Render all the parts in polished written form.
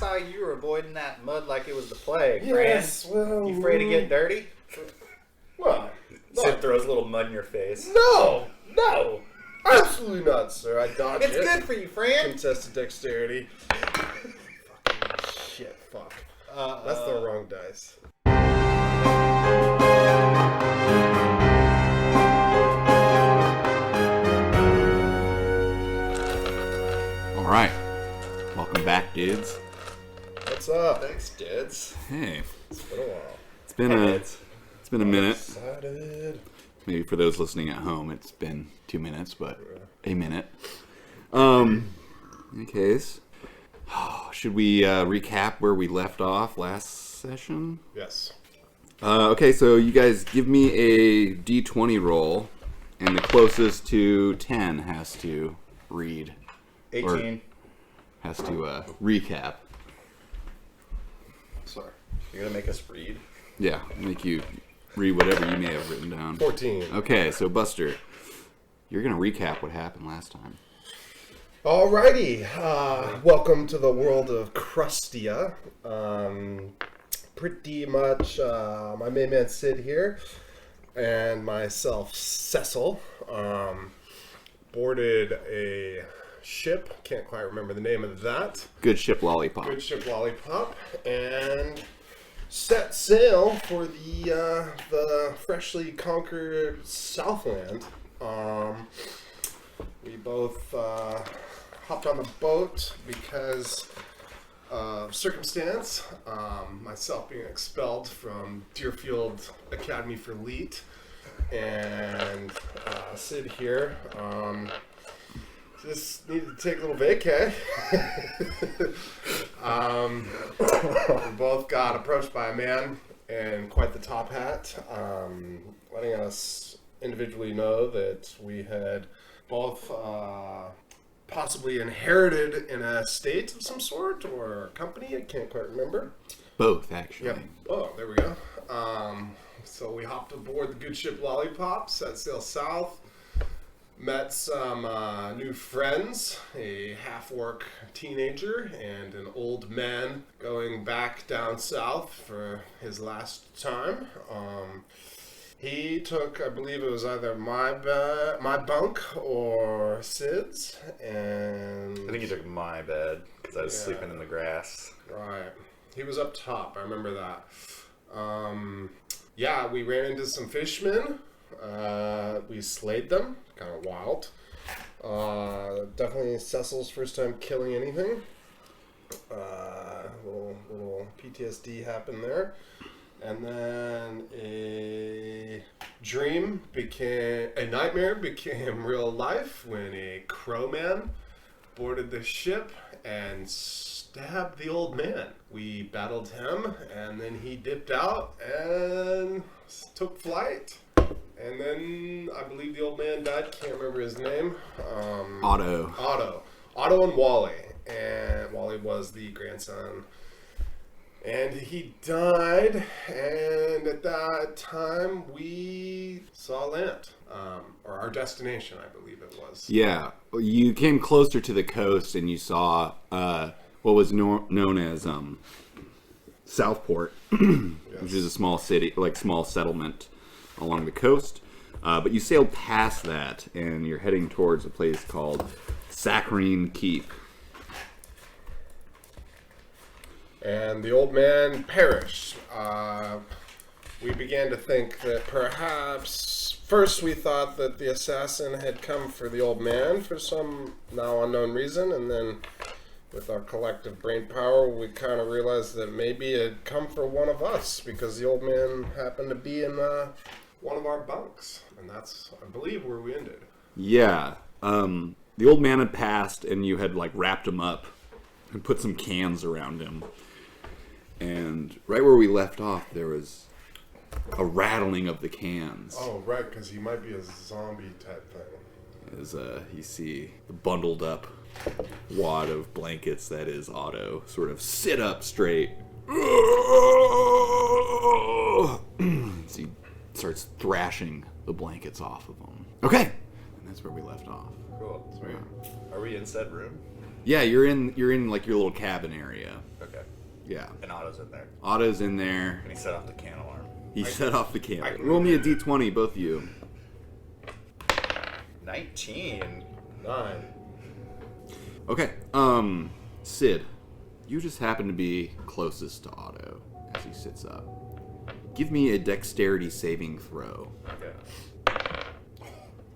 saw you were avoiding that mud like it was the plague, Yes, Fran. well... You afraid to get dirty? What? Sid throws a little mud in your face. No! Absolutely not, sir. I dodged It's it. good for you, Fran. Contested dexterity. Fucking shit, fuck. That's the wrong dice. Alright. Welcome back, dudes. What's up? Thanks, dudes. Hey. It's been a while. It's been a minute. Excited. Maybe for those listening at home, it's been 2 minutes, but a minute. In any case, should we recap where we left off last session? Yes. Okay, so you guys give me a d20 roll, and the closest to 10 has to read. 18. Has to recap. Sorry. You're going to make us read? Yeah, make you read whatever you may have written down. 14. Okay, so Buster, you're going to recap what happened last time. Alrighty. Welcome to the world of Crustia. Pretty much my main man Sid here and myself Cecil boarded a ship. Can't quite remember the name of that. Good ship lollipop. Good ship lollipop. And set sail for the freshly conquered Southland. We both hopped on the boat because of circumstance. Myself being expelled from Deerfield Academy for Elite, and Sid here just needed to take a little vacay. We both got approached by a man in quite the top hat, letting us individually know that we had both possibly inherited an estate of some sort or a company. I can't quite remember. Both, actually. Yep. Oh, there we go. So we hopped aboard the good ship Lollipop, set sail south, met some new friends, a half-orc teenager and an old man going back down south for his last time. He took, I believe it was either my bunk or Sid's, and... I think he took my bed because I was sleeping in the grass. Right. He was up top, I remember that. Yeah, we ran into some fishmen. We slayed them. Kind of wild. Definitely Cecil's first time killing anything. Little PTSD happened there. And then a nightmare became real life when a crowman boarded the ship and stabbed the old man. We battled him, and then he dipped out and took flight. And then I believe the old man died. Can't remember his name. Otto and Wally. And Wally was the grandson. And he died, and at that time we saw land, or our destination, I believe it was. Yeah, you came closer to the coast and you saw what was known as Southport, which is a small city, like small settlement along the coast. But you sailed past that and you're heading towards a place called Saccharine Keep. And the old man perished. We began to think that perhaps, first we thought that the assassin had come for the old man for some now unknown reason, and then with our collective brain power, we kind of realized that maybe it had come for one of us, because the old man happened to be in one of our bunks. And that's, I believe, where we ended. Yeah, the old man had passed and you had like wrapped him up and put some cans around him. And right where we left off, there was a rattling of the cans. Oh, right, because he might be a zombie type thing. As you see the bundled up wad of blankets that is Otto sort of sit up straight. As he starts thrashing the blankets off of him. Okay, and that's where we left off. Cool. Sweet. Are we in said room? Yeah, you're in like your little cabin area. Okay. Yeah. And Otto's in there. Otto's in there. And he set off the can alarm. He set off the camera. Roll me a d20, both of you. 19. 9. Okay. Sid, you just happen to be closest to Otto as he sits up. Give me a dexterity saving throw. Okay.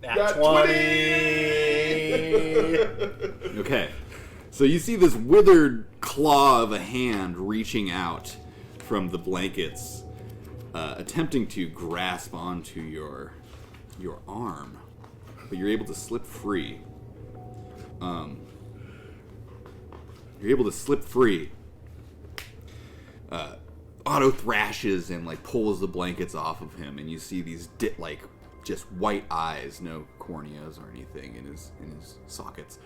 Nat 20! Okay. So you see this withered claw of a hand reaching out from the blankets, attempting to grasp onto your arm, but you're able to slip free. You're able to slip free. Otto thrashes and like pulls the blankets off of him, and you see these just white eyes, no corneas or anything in his sockets,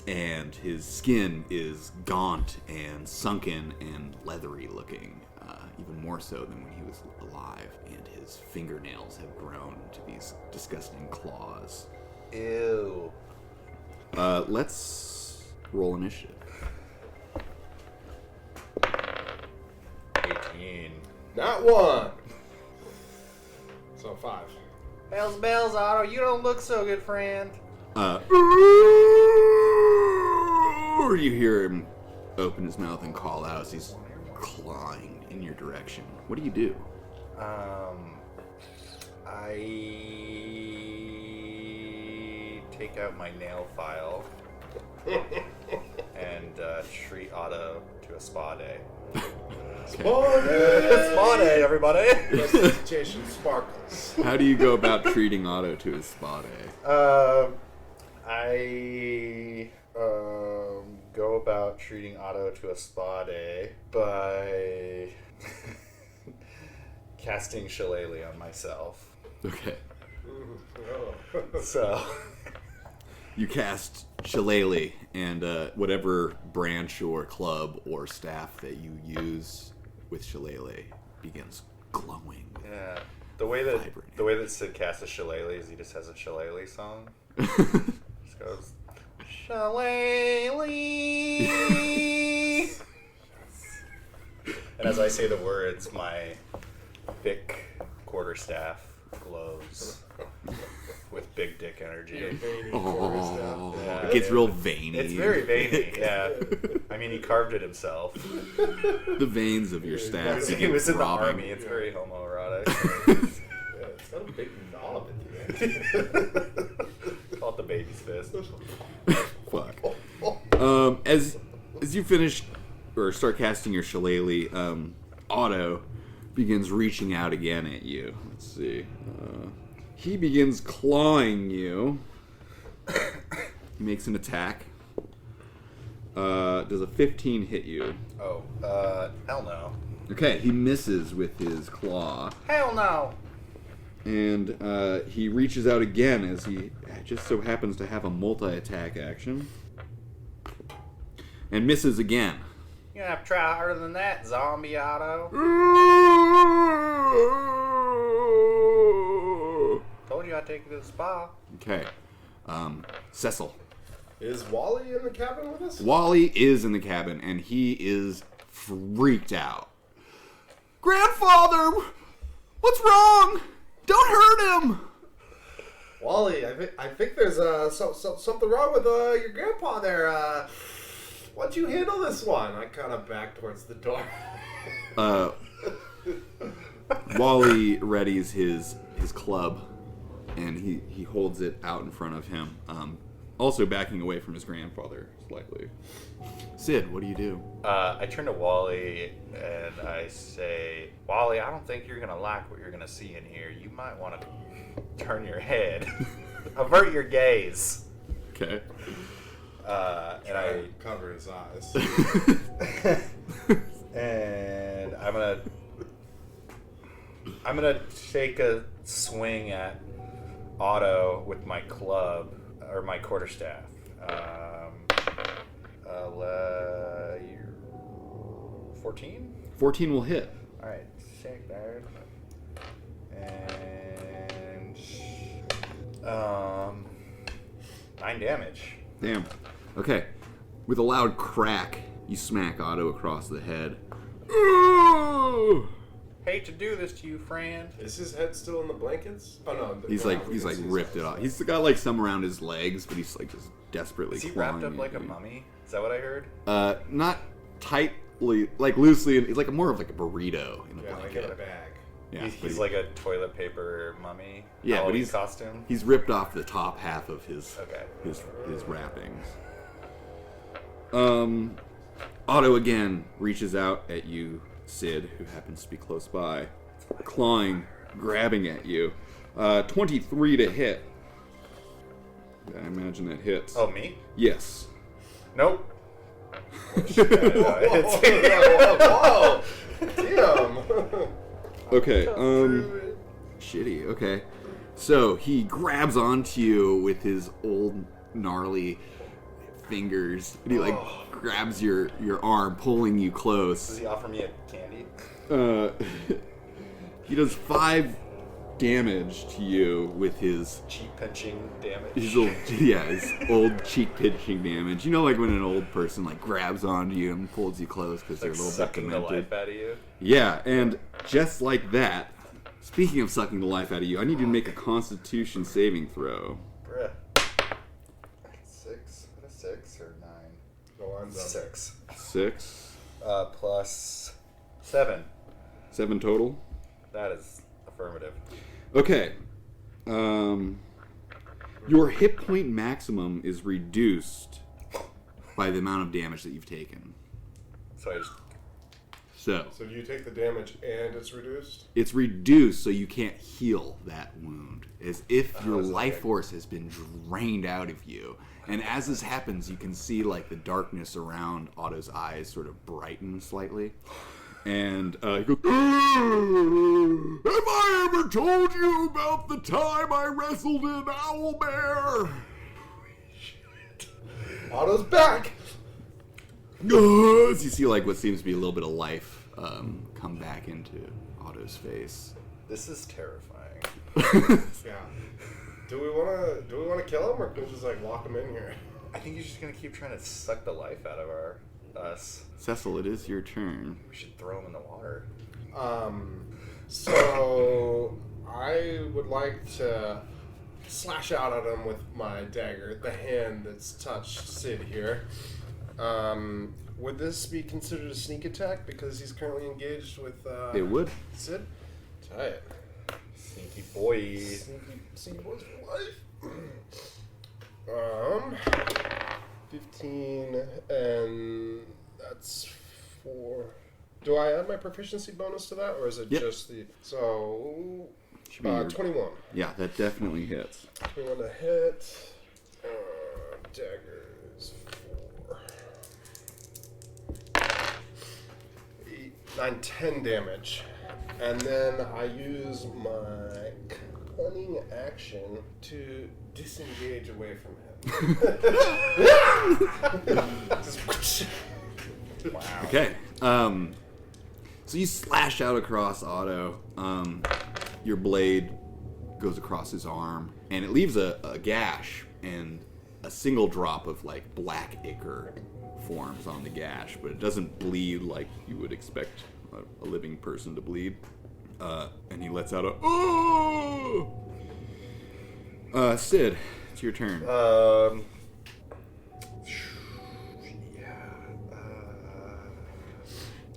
and his skin is gaunt and sunken and leathery looking, even more so than when he was alive. And his fingernails have grown into these disgusting claws. Ew. Let's roll initiative. 18. Not 1. So 5. Bells, Otto. You don't look so good, friend. You hear him open his mouth and call out as he's clawing in your direction. What do you do? I take out my nail file and treat Otto to a spa day. Spa day! Spa day, everybody! Presentation sparkles. How do you go about treating Otto to his spa day? I go about treating Otto to a spa day by casting Shillelagh on myself. Okay. So You cast Shillelagh, and whatever branch or club or staff that you use with Shillelagh begins glowing. yeah, the way that Vibrant. Sid casts a Shillelagh is he just has a Shillelagh song. Just goes Shillelagh. And as I say the words, my thick quarterstaff glows with big dick energy. Oh, Yeah. it gets real veiny. It's very veiny, yeah. I mean, he carved it himself. The veins of your staff. He begin was in the throbbing. army. It's very homoerotic. Yeah, it's got a big knob at the end. Call it the baby's fist. Fuck. As you finish or start casting your Shillelagh, Otto begins reaching out again at you. Let's see. He begins clawing you. He makes an attack. Does a 15 hit you? Oh, hell no. Okay, he misses with his claw. Hell no. And he reaches out again as he just so happens to have a multi-attack action. And misses again. You're gonna have to try harder than that, zombie Otto. Told you I'd take you to the spa. Okay. Cecil. Is Wally in the cabin with us? Wally is in the cabin, and he is freaked out. Grandfather! What's wrong? Don't hurt him! Wally, I think there's something wrong with your grandpa there. Why don't you handle this one? I kind of back towards the door. Wally readies his club, and he holds it out in front of him, also backing away from his grandfather slightly. Sid, what do you do? I turn to Wally and I say, Wally, I don't think you're gonna like what you're gonna see in here. You might want to turn your head, avert your gaze. Okay. And I cover his eyes. And I'm gonna take a swing at Otto with my club or my quarterstaff. 14? 14 will hit. All right, sick, nerd. And 9 damage. Damn. Okay. With a loud crack, you smack Otto across the head. Ooh! Hate to do this to you, friend. Is his head still in the blankets? Oh no. He's like ripped it off. He's got like some around his legs, but he's like just desperately Is he clawing wrapped up at like a you. mummy? Is that what I heard? Not tightly, like loosely. He's like more of like a burrito in a Yeah, like blanket. in a bag. Yeah, but He's like a toilet paper mummy. Yeah, but Halloween he's costume. He's ripped off the top half of his Okay. his wrappings. Otto again reaches out at you, Sid, who happens to be close by, clawing, grabbing at you. 23 to hit. I imagine that hits. Oh, me? Yes. Nope. Whoa! Damn! Okay, shitty, okay. So he grabs onto you with his old gnarly fingers, and he like grabs your arm, pulling you Does close. he offer me a candy? He does 5 damage to you with his Cheek pinching damage. his old cheek pinching damage. You know, like when an old person like grabs onto you and pulls you close because they're Like a little bit sucking the demented. life out of you. Yeah, and just like that, speaking of sucking the life out of you, I need you to make a Constitution saving throw. Bruh. 6? What a 6 or 9? Go on, 6. 6, Plus 7. 7 total. That is affirmative. Okay. Your hit point maximum is reduced by the amount of damage that you've taken. So I just. So So do you take the damage and it's reduced? it's reduced so you can't heal that wound, as if your that's life okay. force has been drained out of you. And as this happens, you can see like the darkness around Otto's eyes sort of brighten slightly. And he goes, "Have I ever told you about the time I wrestled an owlbear?" Otto's back! As you see like what seems to be a little bit of life come back into Otto's face. This is terrifying. Yeah. Do we wanna kill him or can we just like lock him in here? I think he's just gonna keep trying to suck the life out of us. Cecil, it is your turn. We should throw him in the water. So I would like to slash out at him with my dagger, the hand that's touched Sid here. Would this be considered a sneak attack because he's currently engaged with It would. Sid? Tight. Sneaky boy. Sneaky boys for life. 15 and that's 4. Do I add my proficiency bonus to that, or is it Yep. just the... So, Should be your- 21. Yeah, that definitely hits. 21 to hit. Daggers, 4. 8, 9, 10 damage. And then I use my cunning action to disengage away from him. Just Wow. Okay. So you slash out across Otto. Your blade goes across his arm, and it leaves a gash, and a single drop of like black ichor forms on the gash, but it doesn't bleed like you would expect a living person to bleed. And he lets out a oh. Sid, it's your turn.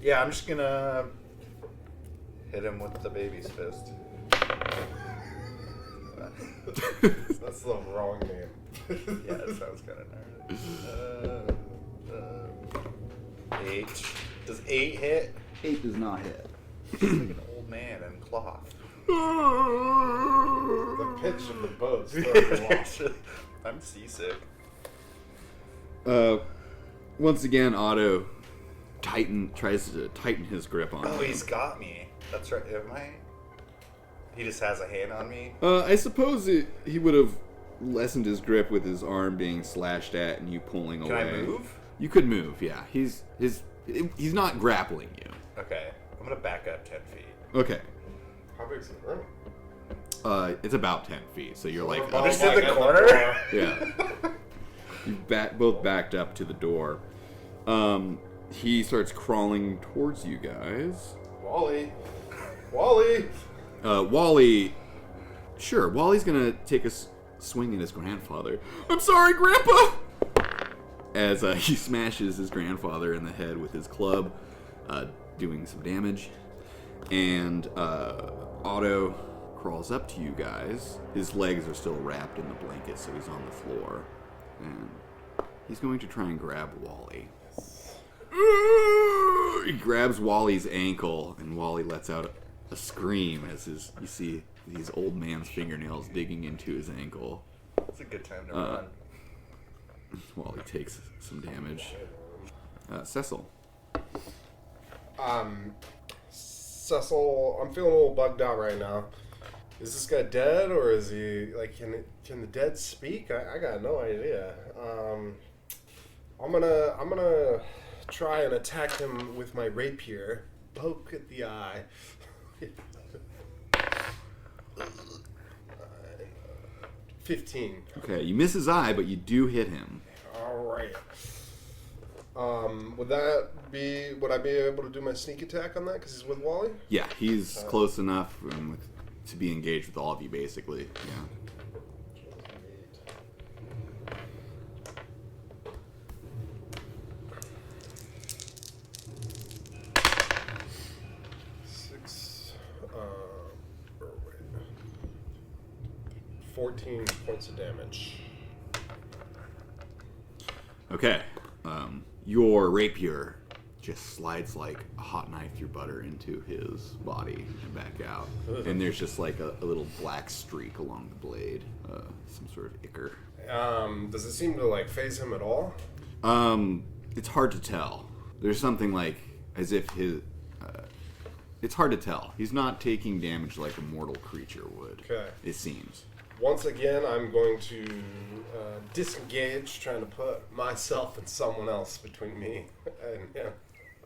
Yeah, I'm just gonna hit him with the baby's fist. That's the wrong name. Yeah, that sounds kind of nerdy. 8. Does 8 hit? 8 does not hit. He's like an old man in cloth. The pitch of the boat's throwing you off. I'm seasick. Once again, Otto tries to tighten his grip on Oh, him. he's got me. That's right. Am I? He just has a hand on me. I suppose he would have lessened his grip with his arm being slashed at and you pulling Can away. I move? You could move, yeah. He's not grappling you. Okay. I'm gonna back up 10 feet. Okay. How big's the room? It's about 10 feet, so you're like... Oh Just my in the God, corner? yeah. You both backed up to the door. He starts crawling towards you guys. Wally. Wally. Sure, Wally's gonna take a swing at his grandfather. I'm sorry, Grandpa! As he smashes his grandfather in the head with his club, doing some damage. And Otto crawls up to you guys. His legs are still wrapped in the blanket, so he's on the floor. And he's going to try and grab Wally. He grabs Wally's ankle, and Wally lets out a scream as you see these old man's fingernails digging into his ankle. It's a good time to run. Wally takes some damage. Cecil. Cecil, I'm feeling a little bugged out right now. Is this guy dead, or is he like? Can the dead speak? I got no idea. I'm gonna try and attack him with my rapier. Poke at the eye. 15. Okay, you miss his eye, but you do hit him. All right. Would I be able to do my sneak attack on that because he's with Wally? Yeah, he's close enough to be engaged with all of you, basically. Yeah. Six. 14 points of damage. Okay. Your rapier just slides like a hot knife through butter into his body and back out. And there's just like a little black streak along the blade. Some sort of ichor. Does it seem to like phase him at all? It's hard to tell. There's something like as if his... it's hard to tell. He's not taking damage like a mortal creature would. Okay. It seems. Once again, I'm going to disengage, trying to put myself and someone else between me and him.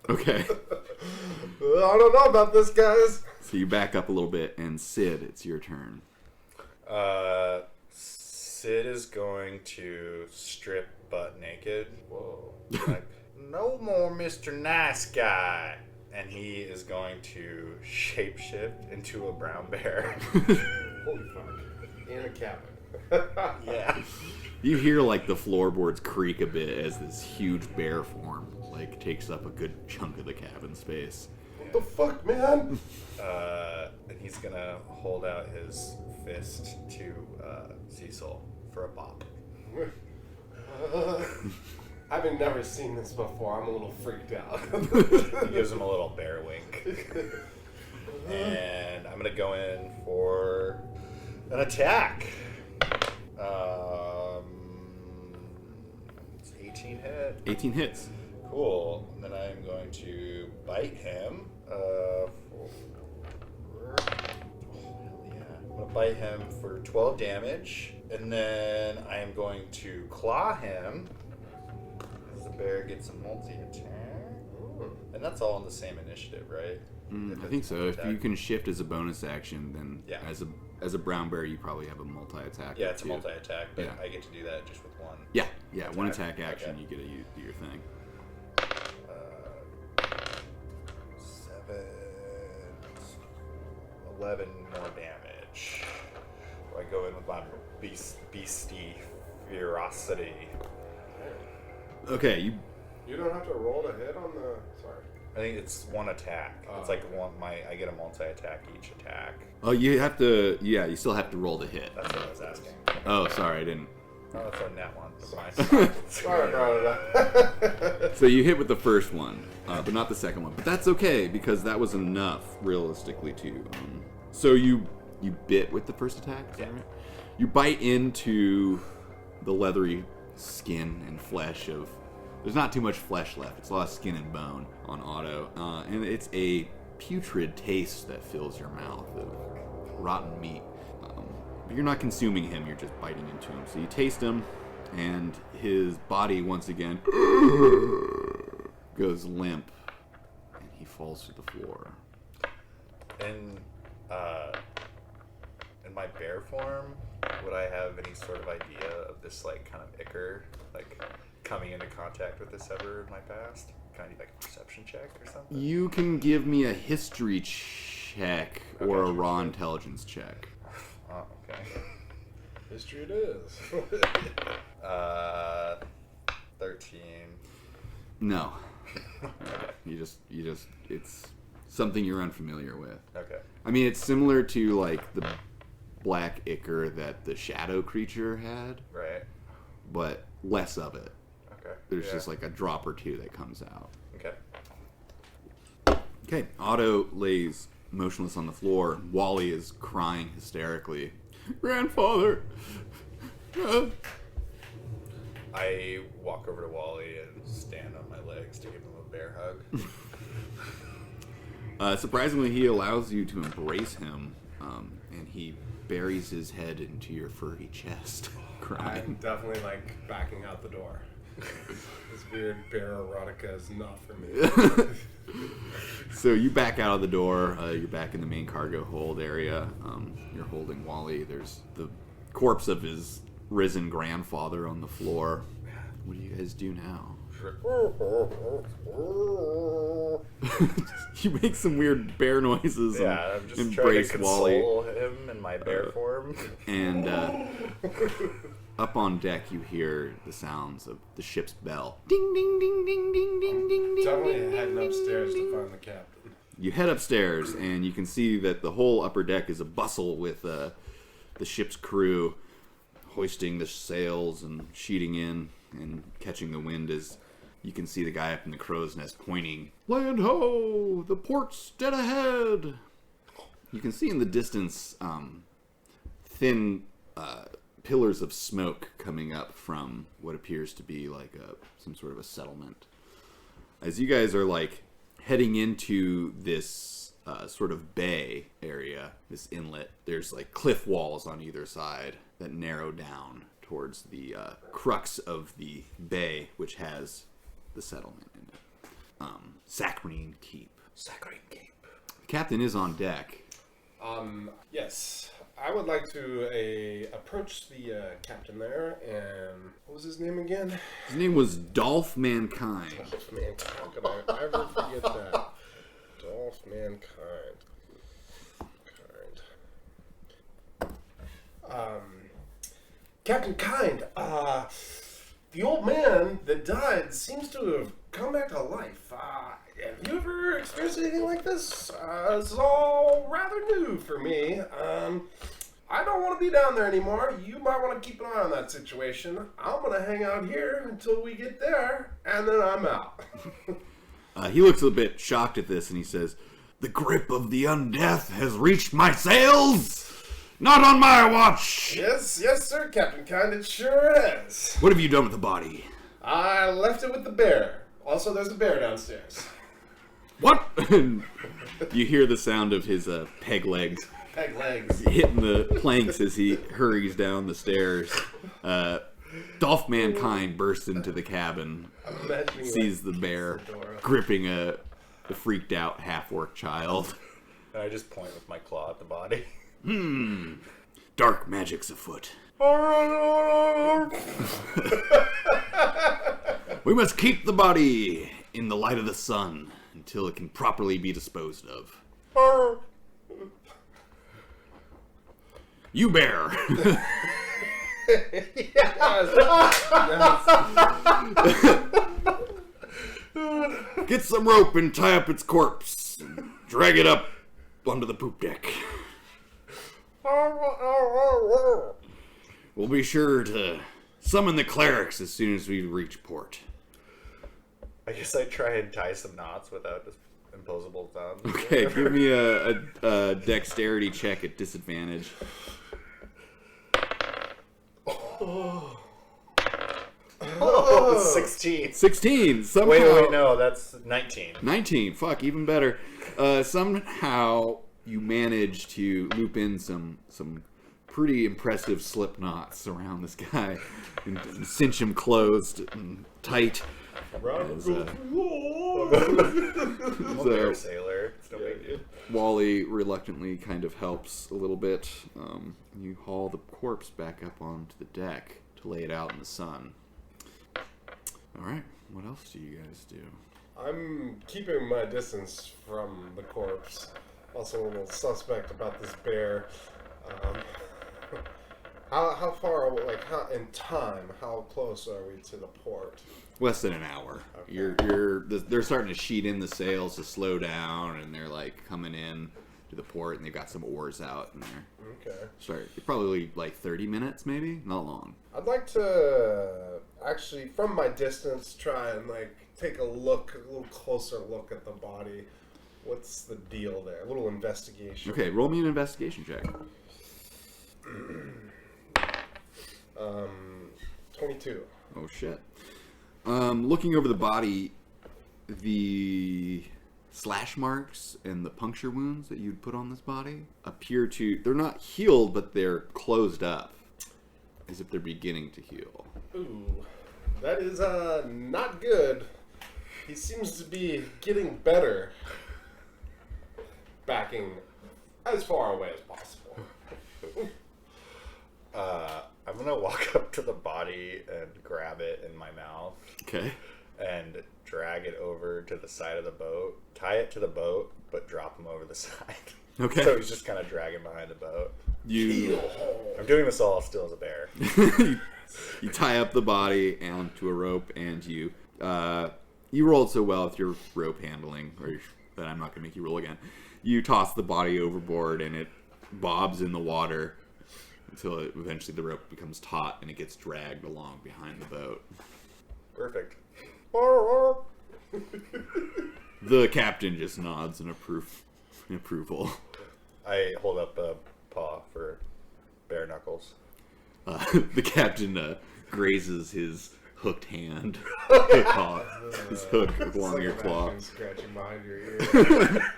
Okay. I don't know about this, guys. So you back up a little bit, and Sid, it's your turn. Sid is going to strip butt naked. Whoa. Like, no more Mr. Nice Guy. And he is going to shapeshift into a brown bear. Holy fuck. In a cabin. Yeah. You hear like the floorboards creak a bit as this huge bear form like takes up a good chunk of the cabin space. What the fuck, man? And he's gonna hold out his fist to Cecil for a bop. Having never seen this before, I'm a little freaked out. He gives him a little bear wink. And I'm gonna go in for an attack. It's 18 hit. 18 hits. Cool. And then I'm going to bite him. Oh, hell yeah. I'm going to bite him for 12 damage. And then I am going to claw him. The bear gets a multi-attack. And that's all in the same initiative, right? I think so. If you can shift as a bonus action, then Yeah. as a brown bear, you probably have a multi-attack. Yeah, it's a too. multi-attack, but Yeah. I get to do that just with one. Yeah, one attack Attack. action, Okay. you get to do your thing. 7, 11 more damage. So I go in with my beastie ferocity. Okay, You don't have to roll to hit on the... Sorry. I think it's one attack. It's like I get a multi-attack each attack. you have to. Yeah, you still have to roll to hit. That's what I was asking. Oh, sorry, I didn't. Oh, that's a net one. Never mind. Sorry, bro. So you hit with the first one, but not the second one. But that's okay because that was enough, realistically, too. So you bit with the first attack. Is that right? You bite into the leathery skin and flesh of. There's not too much flesh left. It's a lot of skin and bone on Otto, and it's a putrid taste that fills your mouth of rotten meat. But you're not consuming him, you're just biting into him. So you taste him, and his body once again goes limp, and he falls to the floor. In my bear form, would I have any sort of idea of this, like, kind of ichor, like, coming into contact with this ever in my past? Kind of like a perception check or something? You can give me a history check or a raw intelligence check. Oh, okay. History it is. 13. No. You just, it's something you're unfamiliar with. Okay. I mean, it's similar to, like, the black ichor that the shadow creature had, Right. but less of it. Okay. There's just, like, a drop or two that comes out. Okay. Okay, Otto lays motionless on the floor. Wally is crying hysterically. Grandfather! I walk over to Wally and stand on my legs to give him a bear hug. Surprisingly, he allows you to embrace him, and he buries his head into your furry chest, I'm crying. definitely like backing out the door. This weird bear erotica is not for me. So you back out of the door. You're back in the main cargo hold area. You're holding Wally. There's the corpse of his risen grandfather on the floor. What do you guys do now? You make some weird bear noises. Yeah, and I'm just embrace trying to Wally. console him in my bear form. And up on deck, you hear the sounds of the ship's bell. Ding, ding, ding, ding, ding, ding, ding, ding. Definitely ding, heading ding, upstairs ding, to ding. find the captain. You head upstairs, and you can see that the whole upper deck is a bustle with the ship's crew hoisting the sails and sheeting in and catching the wind as you can see the guy up in the crow's nest pointing, "Land ho! The port's dead ahead!" You can see in the distance thin pillars of smoke coming up from what appears to be like some sort of a settlement. As you guys are like heading into this sort of bay area, this inlet, there's like cliff walls on either side that narrow down towards the crux of the bay, which has the settlement in it. Saccharine Keep. Saccharine Keep. The captain is on deck. Yes. I would like to approach the captain there, and what was his name again? His name was Dolph Mankind. Dolph Mankind. How could I ever forget that? Dolph Mankind. Captain Kind, the old man that died seems to have come back to life. Have you ever experienced anything like this? This is all rather new for me. I don't want to be down there anymore. You might want to keep an eye on that situation. I'm going to hang out here until we get there, and then I'm out. He looks a bit shocked at this, and he says, "The grip of the undeath has reached my sails! Not on my watch!" Yes, sir, Captain Kind, it sure is. What have you done with the body? I left it with the bear. Also, there's a bear downstairs. What? You hear the sound of his peg legs Peg legs. hitting the planks as he hurries down the stairs. Dolph Mankind bursts into the cabin, I'm imagining sees the bear gripping a freaked out half-orc child. And I just point with my claw at the body. Dark magic's afoot. We must keep the body in the light of the sun until it can properly be disposed of. You bear. Get some rope and tie up its corpse. And drag it up onto the poop deck. We'll be sure to summon the clerics as soon as we reach port. I guess I try and tie some knots without this imposable thumbs. Okay, give me a dexterity check at disadvantage. Oh, 16. 16. Somehow. Wait, no, that's 19. 19. Fuck, even better. Somehow you manage to loop in some pretty impressive slip knots around this guy and cinch him closed and tight. I'm a bear sailor. It's no big deal. Wally reluctantly kind of helps a little bit. You haul the corpse back up onto the deck to lay it out in the sun. All right, what else do you guys do? I'm keeping my distance from the corpse. Also a little suspect about this bear. How far, like, in time, how close are we to the port? Less than an hour. Okay. They're starting to sheet in the sails to slow down, and they're like coming in to the port, and they've got some oars out, and they're probably like 30 minutes, maybe, not long. I'd like to actually, from my distance, try and like take a little closer look at the body. What's the deal there? A little investigation. Okay, roll me an investigation check. 22. Oh shit. Looking over the body, the slash marks and the puncture wounds that you'd put on this body appear to, they're not healed, but they're closed up, as if they're beginning to heal. Ooh, that is not good. He seems to be getting better. Backing as far away as possible. I'm gonna walk up to the body and grab it in my mouth. Okay. And drag it over to the side of the boat, tie it to the boat, but drop him over the side. Okay. So he's just kind of dragging behind the boat. I'm doing this all still as a bear. You tie up the body onto a rope, and you rolled so well with your rope handling, that I'm not going to make you roll again. You toss the body overboard, and it bobs in the water until eventually the rope becomes taut, and it gets dragged along behind the boat. Perfect. The captain just nods in approval. I hold up a paw for bare knuckles. The captain grazes his hooked hand, his hook along your claw. Scratching behind your ear.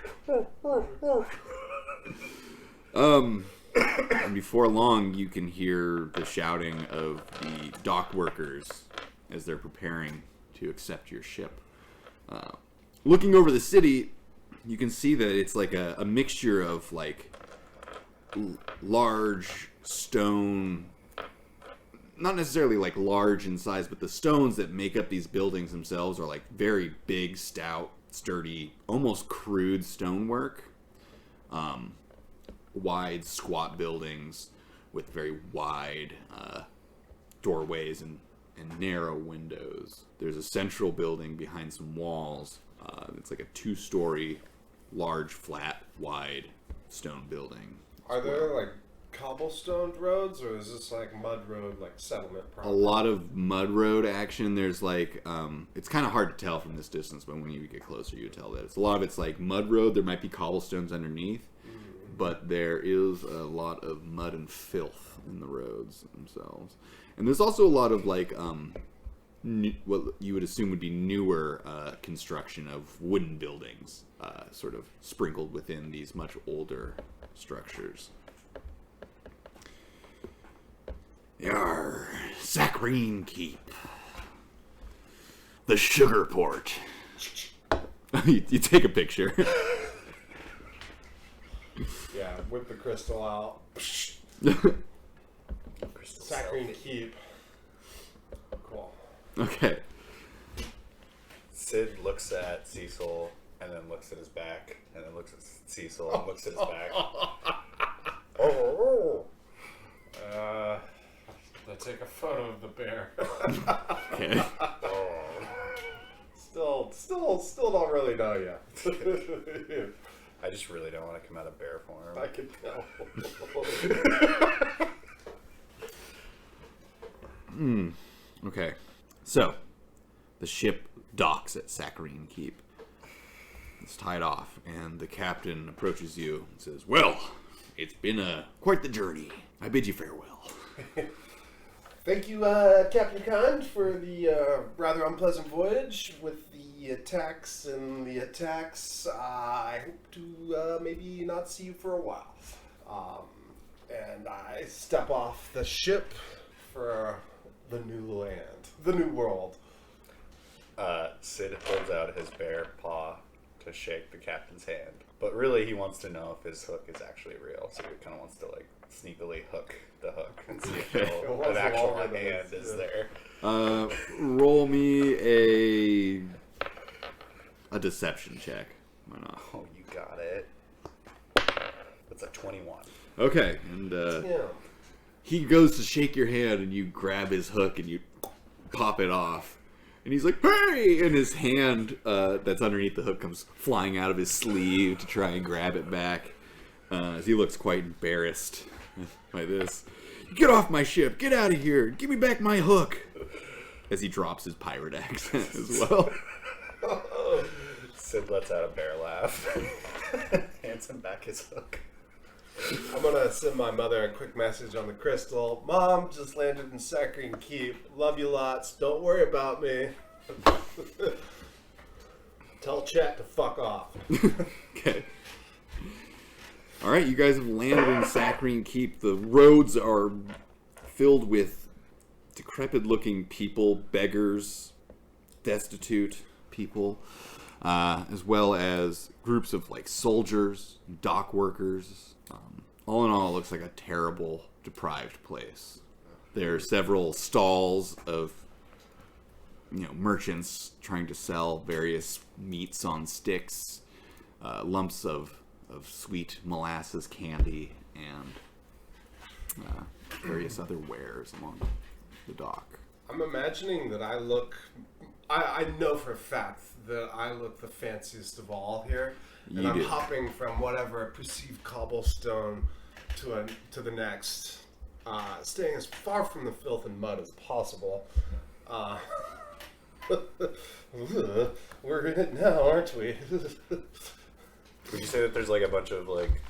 And before long, you can hear the shouting of the dock workers as they're preparing to accept your ship. Looking over the city, you can see that it's like a mixture of like large stone, not necessarily like large in size, but the stones that make up these buildings themselves are like very big, stout, sturdy, almost crude stonework. Wide, squat buildings with very wide doorways and narrow windows. There's a central building behind some walls. It's like a 2-story, large, flat, wide stone building. Are there like cobblestone roads, or is this like mud road, like settlement property? A lot of mud road action. There's like, it's kind of hard to tell from this distance, but when you get closer, you tell that a lot of it's like mud road. There might be cobblestones underneath, but there is a lot of mud and filth in the roads themselves. And there's also a lot of like what you would assume would be newer construction of wooden buildings, sort of sprinkled within these much older structures. Yar, Saccharine Keep, the sugar port. you take a picture. Yeah, whip the crystal out. Saccharine Keep. Cool. Okay. Sid looks at Cecil and then looks at his back and then looks at Cecil and looks at his back. Let's take a photo of the bear. Okay. Still don't really know yet. I just really don't want to come out of bear form. I can tell. Okay. So, the ship docks at Saccharine Keep. It's tied off, and the captain approaches you and says, "Well, it's been quite the journey. I bid you farewell." Thank you, Captain Khan, for the rather unpleasant voyage with the attacks and the attacks. I hope to maybe not see you for a while. And I step off the ship for the new land, the new world. Sid holds out his bare paw to to shake the captain's hand. But really, he wants to know if his hook is actually real. So he kind of wants to like sneakily hook the hook and see if an actual hand is there. Roll me a deception check. Why not? Oh, you got it. That's a 21. Okay, and he goes to shake your hand, and you grab his hook and you pop it off. And he's like, "Hey!" And his hand that's underneath the hook comes flying out of his sleeve to try and grab it back. As he looks quite embarrassed by this. "Get off my ship! Get out of here! Give me back my hook!" As he drops his pirate accent as well. Sid lets out a bear laugh. Hands him back his hook. I'm gonna send my mother a quick message on the crystal. Mom, just landed in Saccharine Keep. Love you lots. Don't worry about me. Tell Chat to fuck off. Okay. All right, you guys have landed in Saccharine Keep. The roads are filled with decrepit-looking people, beggars, destitute people, as well as groups of like soldiers, dock workers. All in all, it looks like a terrible, deprived place. There are several stalls of, merchants trying to sell various meats on sticks, lumps of sweet molasses candy, and various other wares along the dock. I'm imagining that I know for a fact that I look the fanciest of all here. And I'm hopping from whatever perceived cobblestone to the next, staying as far from the filth and mud as possible. We're in it now, aren't we? Would you say that there's like a bunch of like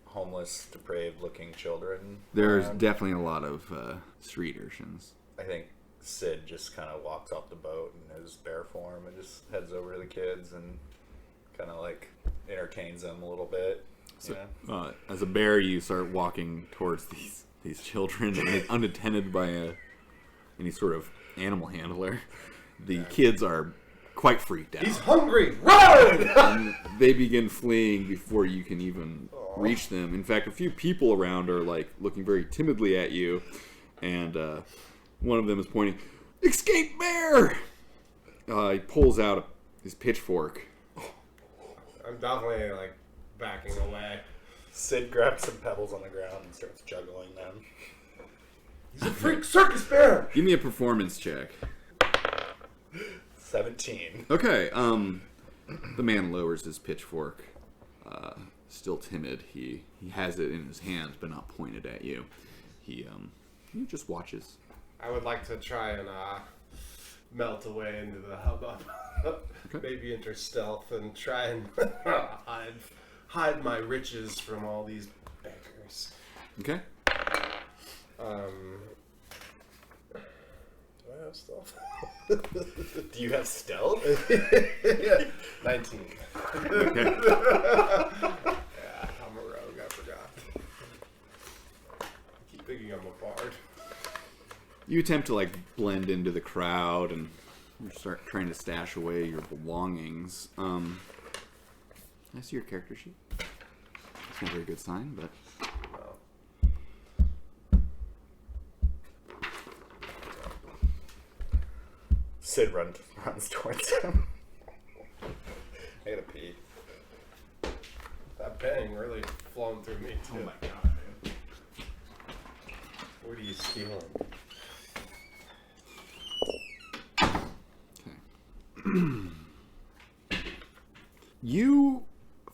homeless, depraved-looking children? There's definitely a lot of street urchins. I think Sid just kind of walks off the boat in his bear form and just heads over to the kids and kind of like entertains them a little bit. So, as a bear, you start walking towards these children unattended by any sort of animal handler. The kids are quite freaked out. He's hungry! Run! And they begin fleeing before you can even reach them. In fact, a few people around are like looking very timidly at you, and one of them is pointing, "Escape bear!" He pulls out his pitchfork. I'm definitely like backing away. Sid grabs some pebbles on the ground and starts juggling them. He's a freak circus bear! Give me a performance check. 17. Okay, the man lowers his pitchfork. Still timid. He has it in his hand, but not pointed at you. He just watches. I would like to try and melt away into the hubbub. Okay. Maybe enter stealth and try and hide my riches from all these beggars. Okay. Do I have stealth? Do you have stealth? Yeah. 19. Okay. Yeah, I'm a rogue, I forgot. I keep thinking I'm a bard. You attempt to like blend into the crowd and you start trying to stash away your belongings. I see your character sheet. It's not a very good sign, but Sid runs towards him. I gotta pee. That bang really flown through me too. oh my god, man. What are you stealing? You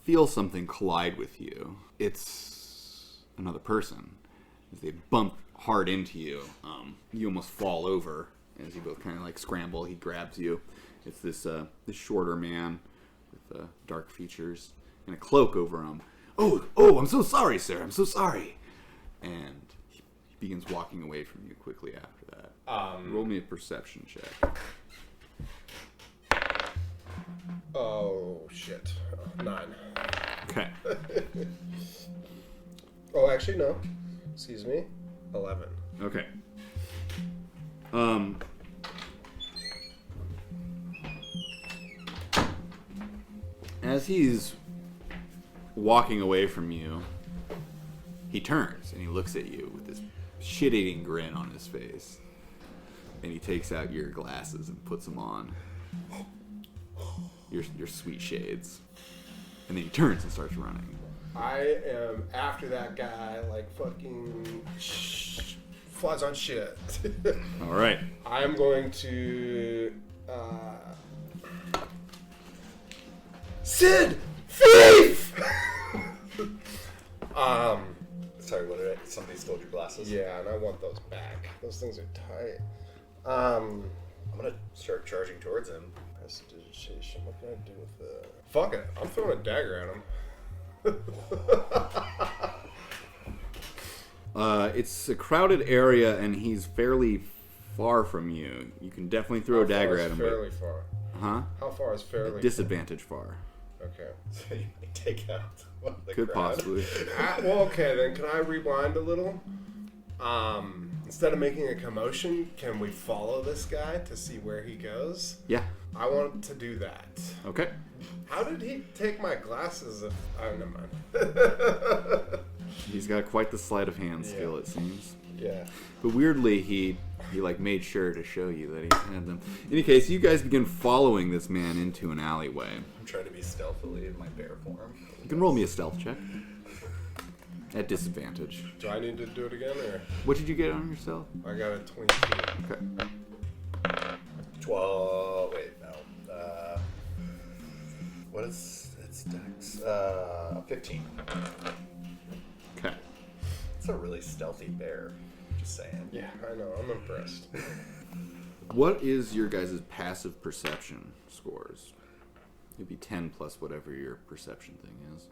feel something collide with you. It's another person. As they bump hard into you, you almost fall over. As you both kind of like scramble, he grabs you. It's this shorter man with dark features and a cloak over him. Oh, I'm so sorry, sir. I'm so sorry. And he begins walking away from you quickly after that. Roll me a perception check. Oh, shit. 9. Okay. Oh, actually, no. Excuse me. 11. Okay. As he's walking away from you, he turns and he looks at you with this shit-eating grin on his face. And he takes out your glasses and puts them on. Your sweet shades. And then he turns and starts running. I am after that guy like fucking flies on shit. All right. I'm going to Sid! Thief! Sorry, what did I... Somebody stole your glasses? Yeah, and I want those back. Those things are tight. I'm gonna start charging towards him. Prestidigitation. What can I do with the... Fuck it. I'm throwing a dagger at him. It's a crowded area, and he's fairly far from you. You can definitely throw a dagger at him. Fairly far. Huh? How far is fairly? Disadvantage far. Okay. So you might take out one of the Could crowd. possibly. Well, okay, then can I rewind a little? Instead of making a commotion, can we follow this guy to see where he goes? Yeah. I want to do that. Okay. How did he take my glasses? Never mind. He's got quite the sleight of hand skill, it seems. Yeah. But weirdly, he like made sure to show you that he had them. In any case, you guys begin following this man into an alleyway. I'm trying to be stealthily in my bear form. You can roll me a stealth check. At disadvantage. Do I need to do it again, or? What did you get on yourself? I got a 22. Okay. 12. Wait, no. What is it's Dex? 15. Okay. It's a really stealthy bear. Just saying. Yeah, I know. I'm impressed. What is your guys' passive perception scores? It'd be 10 plus whatever your perception thing is.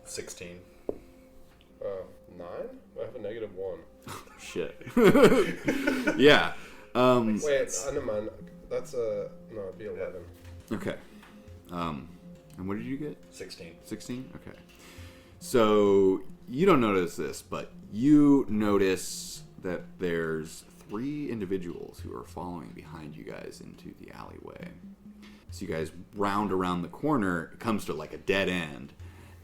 16. 9? I have a -1. Shit. Yeah. Wait, never mind. That's a... No, it'd be 11. Okay. And what did you get? 16. 16? Okay. So, you don't notice this, but you notice that there's 3 individuals who are following behind you guys into the alleyway. So you guys round around the corner, it comes to like a dead end,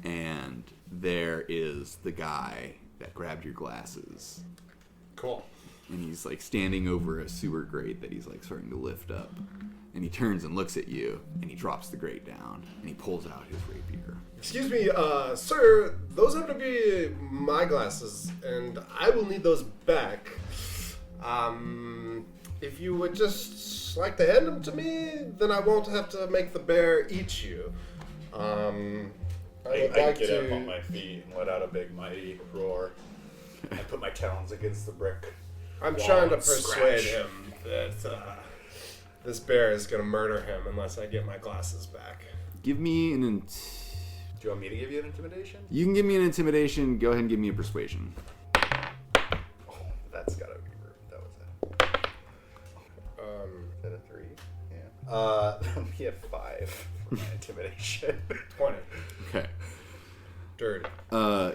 and there is the guy that grabbed your glasses. Cool. And he's like standing over a sewer grate that he's like starting to lift up. And he turns and looks at you, and he drops the grate down, and he pulls out his rapier. Excuse me, sir, those have to be my glasses, and I will need those back. If you would just like to hand them to me, then I won't have to make the bear eat you. I get up on my feet and let out a big mighty roar. I put my talons against the brick. I'm wall trying to and persuade scratch. him that this bear is going to murder him unless I get my glasses back. Give me an... Do you want me to give you an intimidation? You can give me an intimidation. Go ahead and give me a persuasion. Oh, that's gotta be rude. That was Is that a 3? Yeah. Let me have 5 for my intimidation. 20. Okay. Dirty.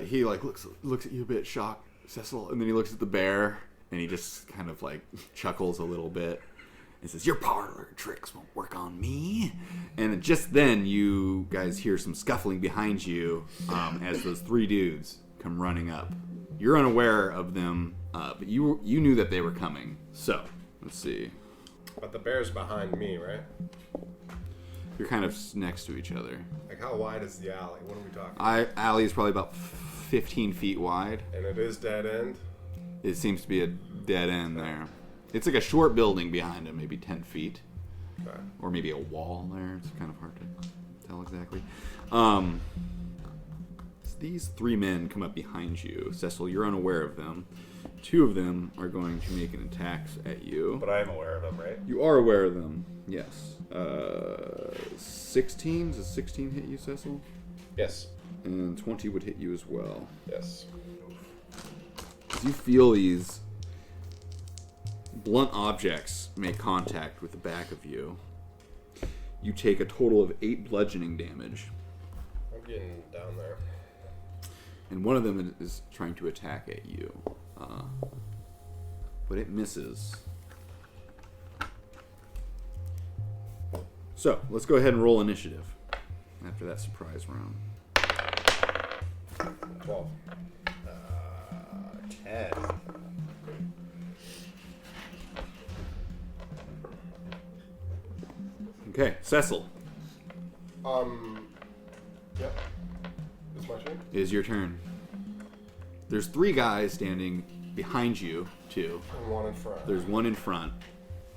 He like looks at you a bit shocked, Cecil, and then he looks at the bear, and he just kind of like chuckles a little bit. He says, "Your parlor tricks won't work on me." And just then, you guys hear some scuffling behind you as those 3 dudes come running up. You're unaware of them, but you knew that they were coming. So, let's see. But the bear's behind me, right? You're kind of next to each other. Like, how wide is the alley? What are we talking? Alley is probably about 15 feet wide. And it is dead end? It seems to be a dead end there. It's like a short building behind him, maybe 10 feet. Okay. Or maybe a wall there. It's kind of hard to tell exactly. These 3 men come up behind you. Cecil, you're unaware of them. 2 of them are going to make an attack at you. But I am aware of them, right? You are aware of them, yes. 16? Does 16 hit you, Cecil? Yes. And 20 would hit you as well. Yes. As you feel these blunt objects make contact with the back of you, you take a total of 8 bludgeoning damage. I'm getting down there. And one of them is trying to attack at you. But it misses. So, let's go ahead and roll initiative. after that surprise round. 12. 10. Okay, Cecil, Yep. It's my turn. it is your turn. There's 3 guys standing behind you, too. And one in front. There's one in front.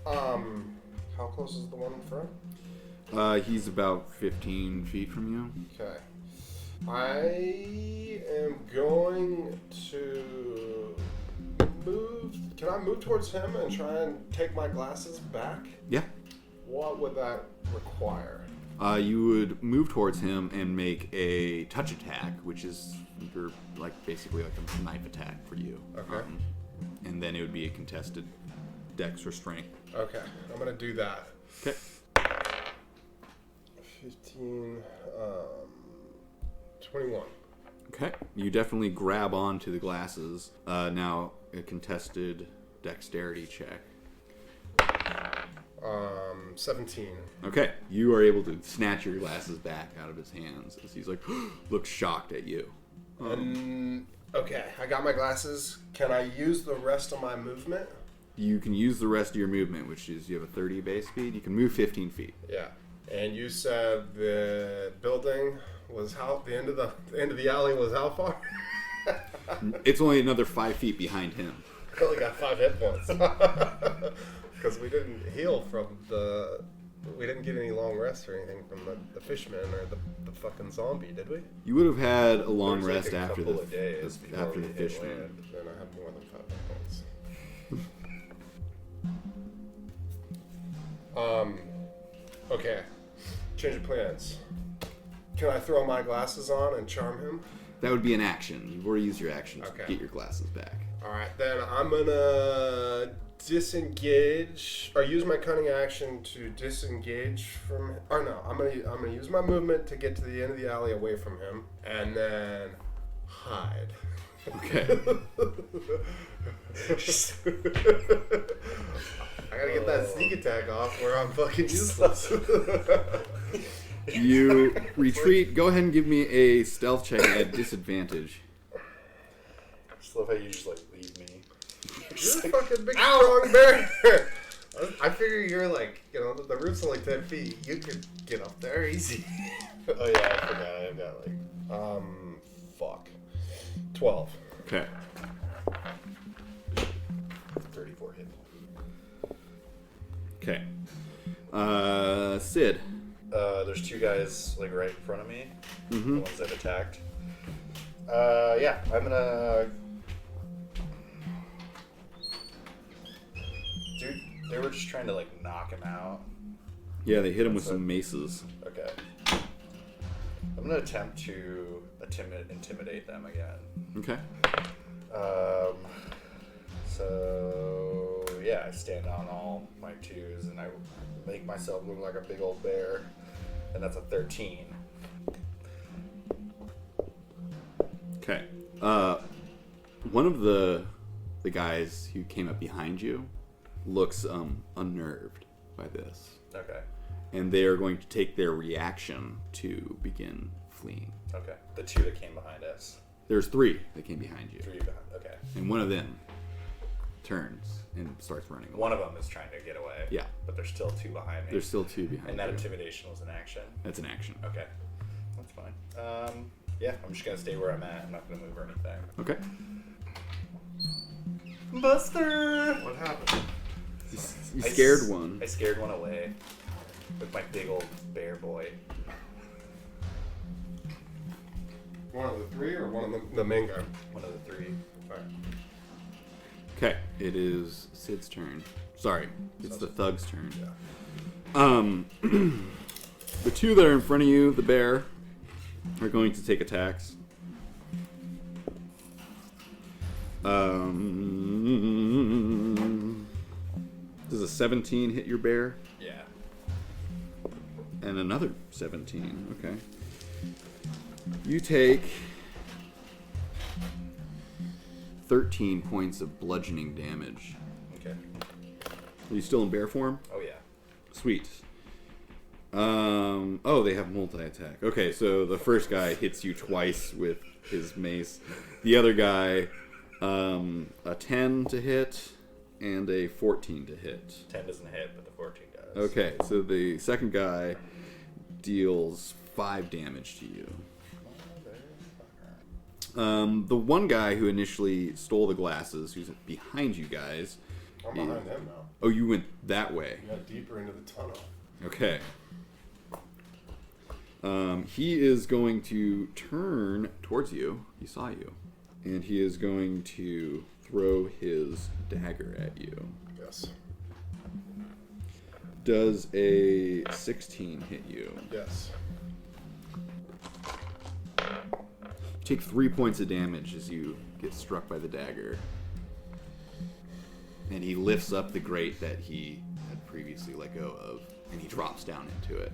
How close is the one in front? He's about 15 feet from you. Okay. I am going to move. Can I move towards him and try and take my glasses back? Yeah. What would that require? You would move towards him and make a touch attack, which is basically like a knife attack for you. Okay. And then it would be a contested dex or strength. Okay, I'm gonna do that. Okay. 15, 21. Okay. You definitely grab onto the glasses. Now a contested dexterity check. 17. Okay. You are able to snatch your glasses back out of his hands as he's like, looks shocked at you. Okay, I got my glasses. Can I use the rest of my movement? You can use the rest of your movement, which is you have a 30 base speed. You can move 15 feet. Yeah. And you said the building was the end of the alley was how far? It's only another 5 feet behind him. I only got 5 hit points. Because we didn't heal from we didn't get any long rest or anything from the fishman or the fucking zombie, did we? You would have had a long There was rest like a after couple of days the before after we the hit fishman. land. Then I have more than 5 hit points. Okay. Change of plans. Can I throw my glasses on and charm him? That would be an action. You've already used your action to Okay. get your glasses back. Alright, then I'm gonna disengage or use my cunning action to disengage from I'm gonna use my movement to get to the end of the alley away from him and then hide. Okay. I gotta get that sneak attack off where I'm fucking useless. You retreat. Go ahead and give me a stealth check at disadvantage. I just love how you just like leave me. You're a fucking big strong bear. I figure you're like, the roof's only 10 feet. You could get up there easy. Oh yeah, I forgot. I've got like Fuck. 12. Okay. 34 hit points. Okay. Sid. There's 2 guys like right in front of me. Mm-hmm. The ones that attacked. Yeah, I'm gonna. Dude, they were just trying to like knock him out. Yeah, they hit him with some maces. Okay. I'm gonna attempt to intimidate them again. Okay. So yeah, I stand on all my 2s and I make myself look like a big old bear, and that's a 13. Okay. One of the guys who came up behind you looks unnerved by this, Okay. and they are going to take their reaction to begin fleeing. Okay. The 2 that came behind us. There's 3 that came behind you, 3 behind. Okay. and one of them turns and starts running away. One of them is trying to get away. Yeah. But there's still 2 behind me. There's still 2 behind And that you. intimidation was an action. That's an action. Okay. That's fine. Yeah, I'm just gonna stay where I'm at. I'm not gonna move or anything. Okay. Buster! What happened? You scared one. I scared one away with my big old bear boy. One of the 3 or one of the main guy? One of the 3. Alright. Okay, it is Sid's turn. Sorry, it's the thug's turn. Yeah. The 2 that are in front of you, the bear, are going to take attacks. Does a 17 hit your bear? Yeah. And another 17. Okay. You take 13 points of bludgeoning damage. Okay. Are you still in bear form? Oh yeah. Sweet. Oh, they have multi-attack. Okay, so the first guy hits you twice with his mace. The other guy, a 10 to hit and a 14 to hit. 10 doesn't hit, but the 14 does. Okay, so the second guy deals 5 damage to you. The one guy who initially stole the glasses, who's behind you guys. I'm behind him now. Oh, you went that way. We got deeper into the tunnel. Okay. He is going to turn towards you. He saw you. And he is going to throw his dagger at you. Yes. Does a 16 hit you? Yes. Take 3 points of damage as you get struck by the dagger. And he lifts up the grate that he had previously let go of, and he drops down into it.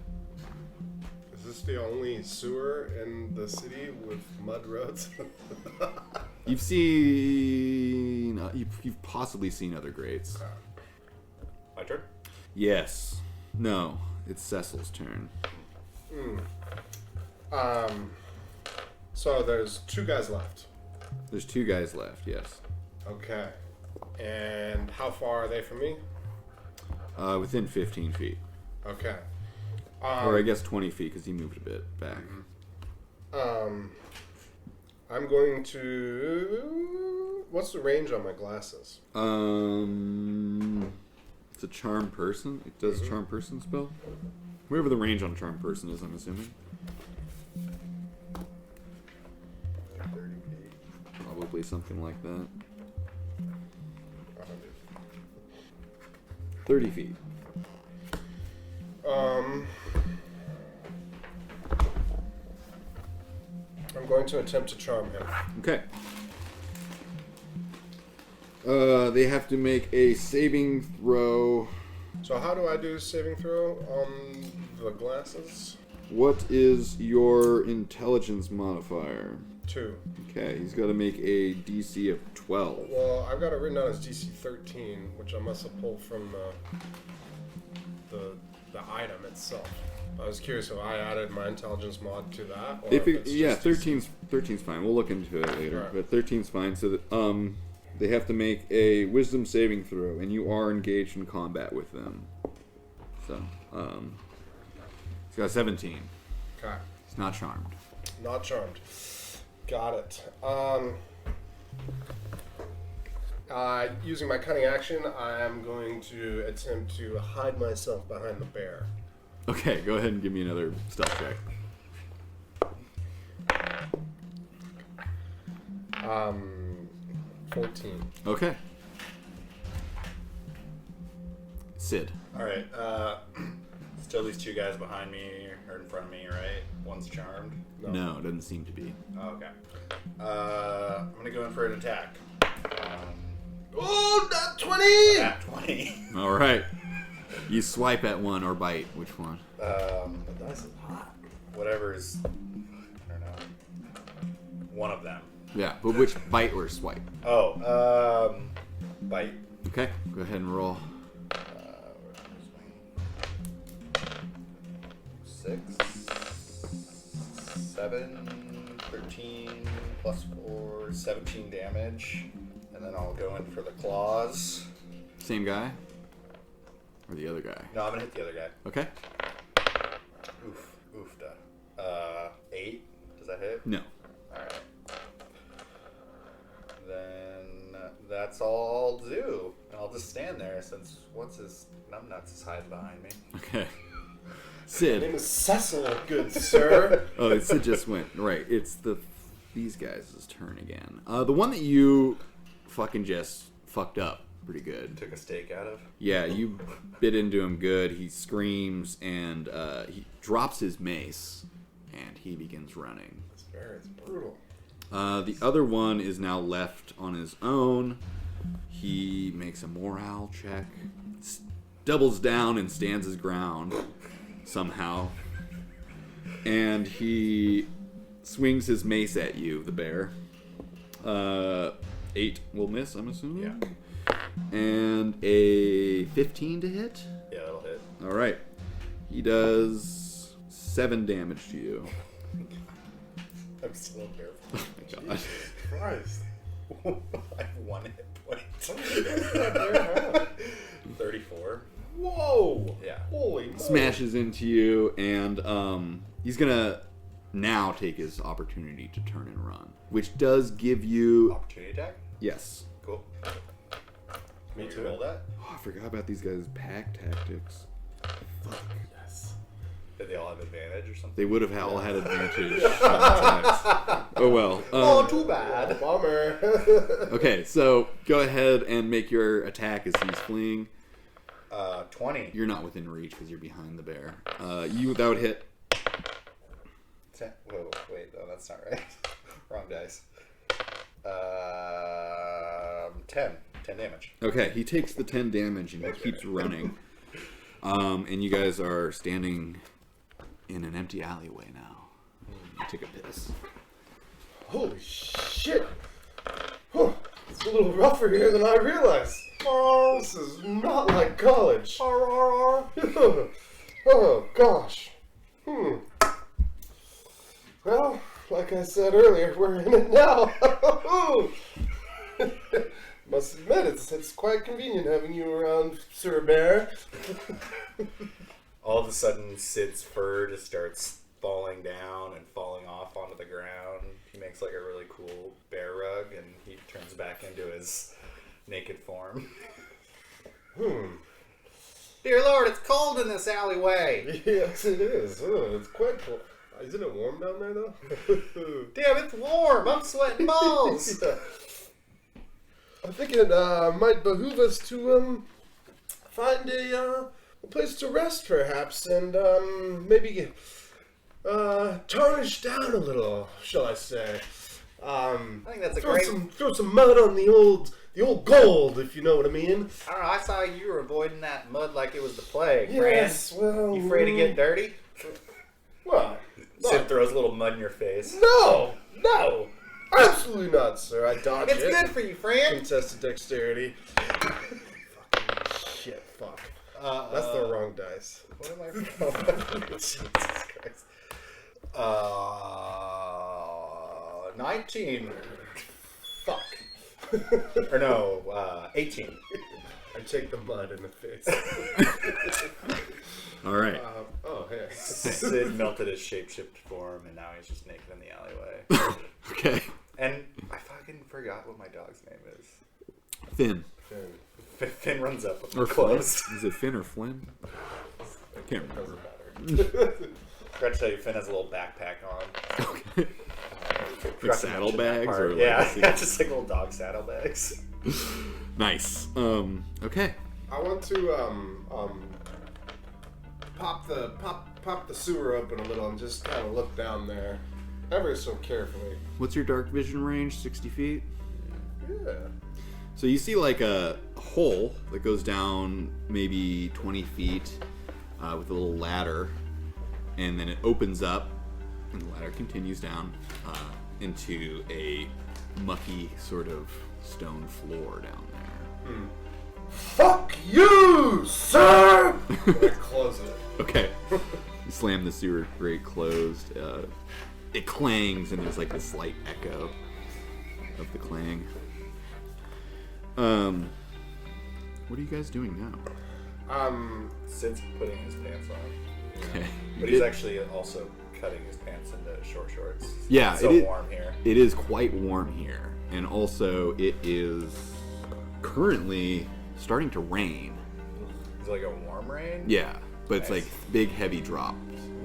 Is this the only sewer in the city with mud roads? You've seen... you've possibly seen other grates. My turn? Yes. No. It's Cecil's turn. So there's 2 guys left. There's 2 guys left, yes. Okay. And how far are they from me? Within 15 feet. Okay. Or I guess 20 feet, because he moved a bit back. I'm going to... What's the range on my glasses? It's a charm person. It does charm person spell. Whatever the range on charm person is, I'm assuming. 30 feet. Probably something like that. 30 feet. I'm going to attempt to charm him. Okay. They have to make a saving throw. So how do I do saving throw on the glasses? What is your intelligence modifier? 2. Okay, he's got to make a DC of 12. Well, I've got it written down as DC 13, which I must have pulled from the item itself. I was curious if I added my intelligence mod to that. Or If it, it's yeah, just 13's fine. We'll look into it later, Right. but 13's fine. So that they have to make a Wisdom saving throw, and you are engaged in combat with them. So he's got a 17. Okay. He's not charmed. Not charmed. Got it. Using my cunning action, I am going to attempt to hide myself behind the bear. Okay, go ahead and give me another stealth check. 14. Okay. Sid. Alright, still these 2 guys behind me or in front of me, right? One's charmed. No, it doesn't seem to be. Oh, okay. I'm gonna go in for an attack. Oh, not 20! At 20. All right. You swipe at one or bite. Which one? But that's hot. Whatever's, I don't know. One of them. Yeah, but which bite or swipe? Oh, bite. Okay, go ahead and roll. 6, 7, 13, plus 4, 17 damage. And then I'll go in for the claws. Same guy? Or the other guy? No, I'm gonna hit the other guy. Okay. Oof. Oofda. 8. Does that hit? No. Alright. Then that's all I'll do. And I'll just stand there since what's his numbnuts is hiding behind me. Okay. My Sid. name is Cecil, good sir. Oh, Sid just went. Right, it's these guys' turn again. The one that you fucking just fucked up pretty good. Took a steak out of. Yeah, you bit into him good. He screams and he drops his mace and he begins running. This bear is brutal. The other one is now left on his own. He makes a morale check, doubles down and stands his ground somehow, and he swings his mace at you, the bear. 8 will miss, I'm assuming. Yeah. And a 15 to hit. Yeah, that'll hit. All right. He does 7 damage to you. I'm still embarrassed. Oh my god. Christ. I have 1 hit point. 34. Whoa! Yeah. Holy moly. Smashes into you, and he's gonna now take his opportunity to turn and run, which does give you... Opportunity attack? Yes. Cool. Me Can you too. roll that? Oh, I forgot about these guys' pack tactics. Fuck. Yes. Did they all have advantage or something? They would have all had advantage. Sometimes. Oh well. Oh, too bad. Bummer. Okay, so go ahead and make your attack as he's fleeing. 20. You're not within reach because you're behind the bear. That would hit. Whoa, wait, no, that's not right. Wrong dice. 10. 10 damage. Okay, he takes the 10 damage and he keeps running. And you guys are standing in an empty alleyway now. You took a piss. Holy shit. Whew. It's a little rougher here than I realized. Oh, this is not like college. Oh, gosh. Well, like I said earlier, we're in it now. Must admit, it's quite convenient having you around, Sir Bear. All of a sudden, Sid's fur just starts falling down and falling off onto the ground. He makes like a really cool bear rug, and he turns back into his naked form. Dear Lord, it's cold in this alleyway. Yes, it is. Oh, it's quite cold. Isn't it warm down there, though? Damn, it's warm. I'm sweating balls. I think it might behoove us to find a place to rest, perhaps, and maybe tarnish down a little, shall I say? I think that's a throw great... throw some mud on the old gold, if you know what I mean. I don't know, I saw you were avoiding that mud like it was the plague, Yes, Fran. well, You afraid to get dirty? Well, Sid throws a little mud in your face. no, absolutely not, sir. I dodge It's it. good for you, Fran. Contested dexterity. Fucking shit, fuck. That's the wrong dice. What am I... Jesus Christ. 19. Fuck. Or no, 18. I take the mud in the face. All right. Oh, hey. Sid melted his shapeshift form, and now he's just naked in the alleyway. Okay. And I fucking forgot what my dog's name is. Finn. Finn runs up with Or my Flynn. clothes. Is it Finn or Flynn? I can't remember. Doesn't matter. Forgot to tell you, Finn has a little backpack on. Okay. Forgot Like to mention that saddlebags part. or like yeah, a- just like little dog saddlebags. Nice. Okay. I want to pop the sewer open a little and just kind of look down there, ever so carefully. What's your dark vision range? 60 feet? Yeah. So you see like a hole that goes down maybe 20 feet with a little ladder, and then it opens up, and the ladder continues down into a mucky sort of stone floor down there. Fuck you, sir! I close it. Okay. You slam the sewer grate closed. It clangs, and there's like this slight echo of the clang. What are you guys doing now? Sid's putting his pants on. Okay. But he's actually also cutting his pants into short shorts. Yeah, It's so it is warm here. It is quite warm here, and also it is currently starting to rain. Is it like a warm rain? Yeah, but it's Nice. like big, heavy drops,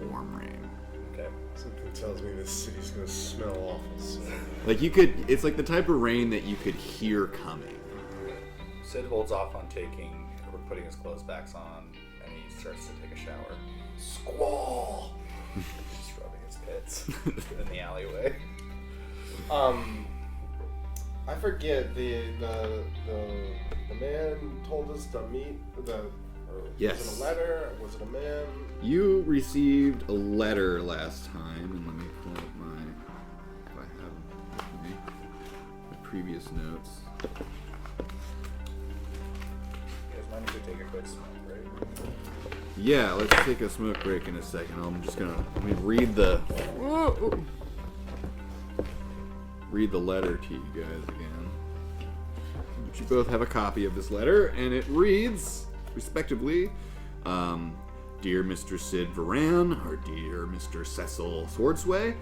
warm rain. Okay. Something tells me this city's gonna smell awful soon. Like it's like the type of rain that you could hear coming. Sid holds off on putting his clothes back on, and he starts to take a shower. Squall! He's just rubbing his pits in the alleyway. I forget the man told us to meet Yes. Was it a letter? Was it a man? You received a letter last time, and let me pull up if I have my previous notes. You guys mind if we take a quick smoke, right? Yeah, let's take a smoke break in a second. Let me read the letter to you guys again. But you both have a copy of this letter, and it reads, respectively, Dear Mr. Sid Varan, or Dear Mr. Cecil Swordsway,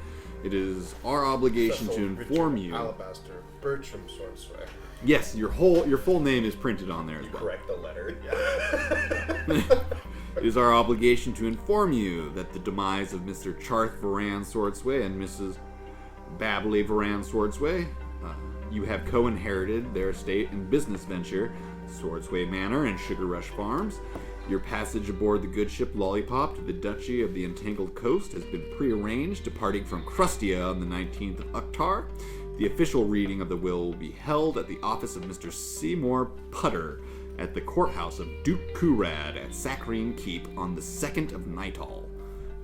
it is our obligation to inform you. Alabaster Bertram Swordsway. Yes, your full name is printed on there as well. Correct the letter. It is our obligation to inform you that the demise of Mr. Charth Varan Swordsway and Mrs. Babley Varan Swordsway, you have co-inherited their estate and business venture, Swordsway Manor and Sugar Rush Farms. Your passage aboard the good ship Lollipop to the Duchy of the Entangled Coast has been prearranged, departing from Krustia on the 19th of Uktar. The official reading of the will be held at the office of Mr. Seymour Putter at the courthouse of Duke Kurad at Saccharine Keep on the 2nd of Nightal.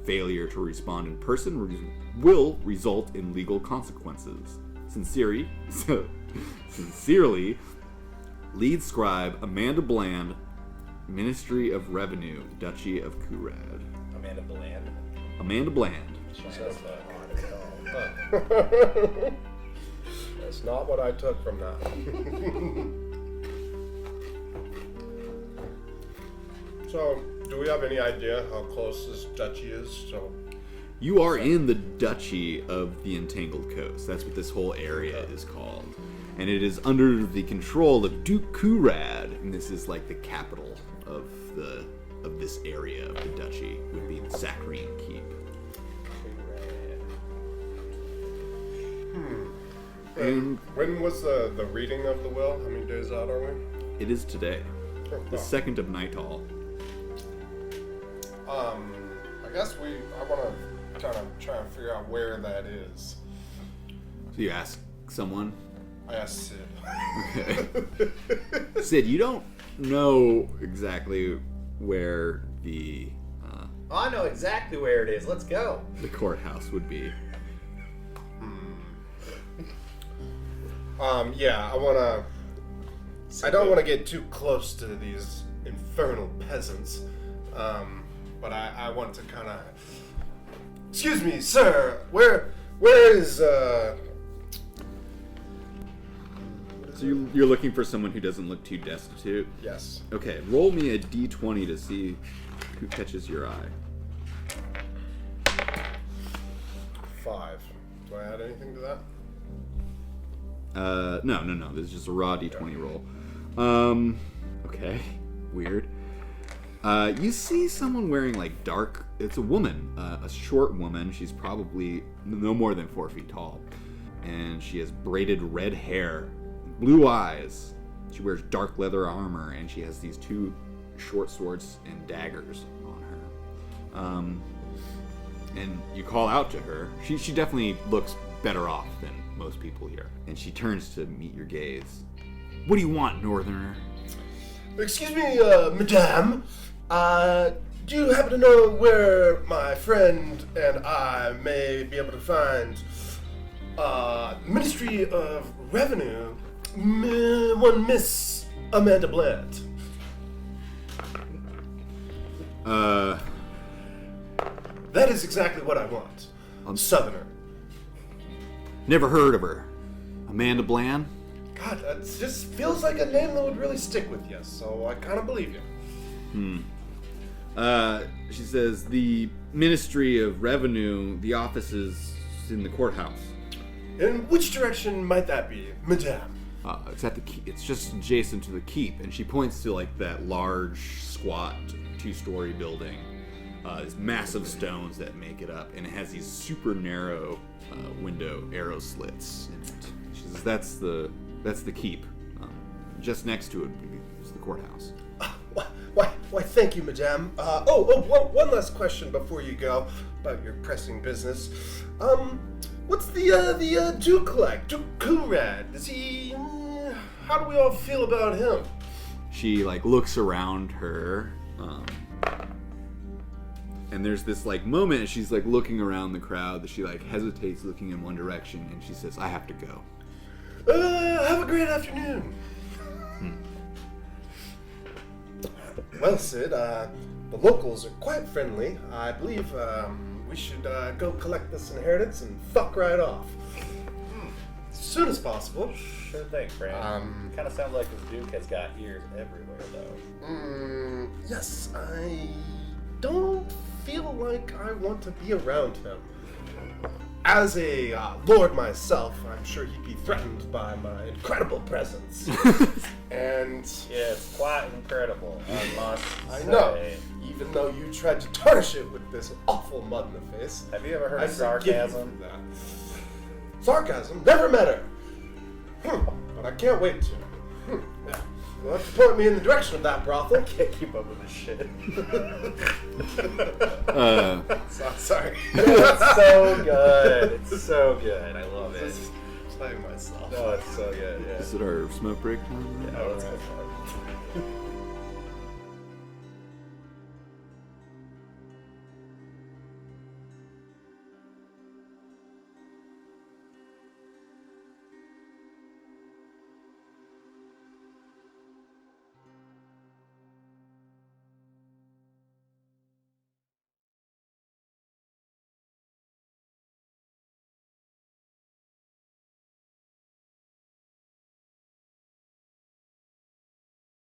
Failure to respond in person will result in legal consequences. Sincerely, lead scribe Amanda Bland, Ministry of Revenue, Duchy of Kurad. Amanda Bland. Amanda Bland. That's not what I took from that. So, do we have any idea how close this duchy is? So, You are in the Duchy of the Entangled Coast. That's what this whole area is called. And it is under the control of Duke Kurad, and this is like the capital of this area of the duchy, would be the Saccharine Keep. And when was the reading of the will? How many days out are we? it is today, the 2nd of Nightal. I guess I want to kind of try and figure out where that is. So you ask someone? I asked Sid. Okay. Sid, you don't know exactly where the I know exactly where it is. Let's go. courthouse would be. Yeah, I don't want to get too close to these infernal peasants, but I want to kind of. Excuse me, sir. Where is So you're looking for someone who doesn't look too destitute? Yes. Okay, roll me a d20 to see who catches your eye. 5. Do I add anything to that? No. This is just a raw d20 roll. Okay, weird. You see someone wearing like dark. It's a woman, a short woman. She's probably no more than 4 feet tall, and she has braided red hair, blue eyes. She wears dark leather armor, and she has these 2 short swords and daggers on her. And you call out to her. She definitely looks better off than most people here, and she turns to meet your gaze. What do you want, Northerner? Excuse me, madame. Do you happen to know where my friend and I may be able to find Ministry of Revenue, one Miss Amanda Bland? That is exactly what I want. Southerner. Never heard of her. Amanda Bland? God, that just feels like a name that would really stick with you, so I kind of believe you. She says, the Ministry of Revenue, the office is in the courthouse. In which direction might that be, madame? It's at the it's just adjacent to the keep, and she points to like that large, squat, 2-story building. These massive stones that make it up, and it has these super narrow window arrow slits in it. She says, that's the keep. Just next to it is the courthouse. Why, thank you, madame. One last question before you go about your pressing business. What's the Duke like? Duke Kurad? Is he? How do we all feel about him? She like looks around her, and there's this like moment as she's like looking around the crowd that she like hesitates, looking in one direction, and she says, "I have to go." Have a great afternoon. Well, Sid, the locals are quite friendly. I believe we should go collect this inheritance and fuck right off. As soon as possible. Sure thing, Fran. Kind of sounds like this Duke has got ears everywhere, though. Yes, I don't feel like I want to be around him. As a lord myself, I'm sure he'd be threatened by my incredible presence. And Yeah, it's quite incredible, I must I say. know, even though you tried to tarnish it with this awful mud in the face. Have you ever heard of forgive you sarcasm? for that. Sarcasm? Never met her. But I can't wait to. Yeah. You'll have to point me in the direction of that brothel. I can't keep up with this shit. Sorry. It's so good. It's so good. I love it. Just playing myself. No, it's so good. Yeah. Is it our smoke break time? Yeah, let's go.